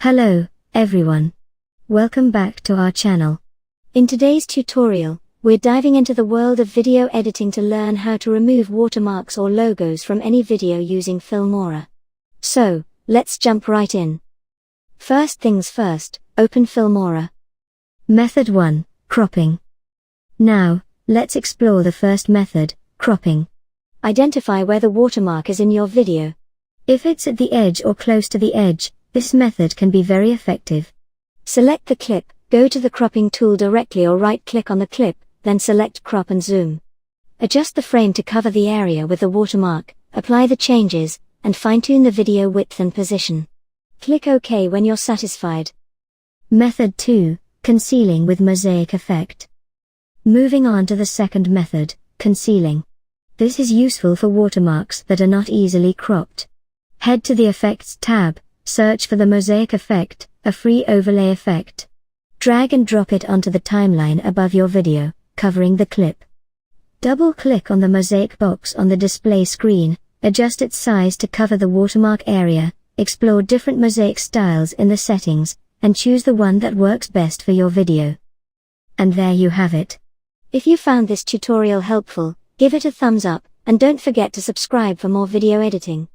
Hello, everyone. Welcome back to our channel. In today's tutorial, we're diving into the world of video editing to learn how to remove watermarks or logos from any video using Filmora. So, let's jump right in. First things first, open Filmora. Method 1, Cropping. Now, let's explore the first method, cropping. Identify where the watermark is in your video. If it's at the edge or close to the edge, this method can be very effective. Select the clip, go to the cropping tool directly or right-click on the clip, then select crop and zoom. Adjust the frame to cover the area with the watermark, apply the changes, and fine-tune the video width and position. Click OK when you're satisfied. Method 2, Concealing with Mosaic Effect. Moving on to the second method, concealing. This is useful for watermarks that are not easily cropped. Head to the Effects tab, search for the Mosaic Effect, a free overlay effect. Drag and drop it onto the timeline above your video, covering the clip. Double-click on the mosaic box on the display screen, adjust its size to cover the watermark area, explore different mosaic styles in the settings, and choose the one that works best for your video. And there you have it. If you found this tutorial helpful, give it a thumbs up, and don't forget to subscribe for more video editing.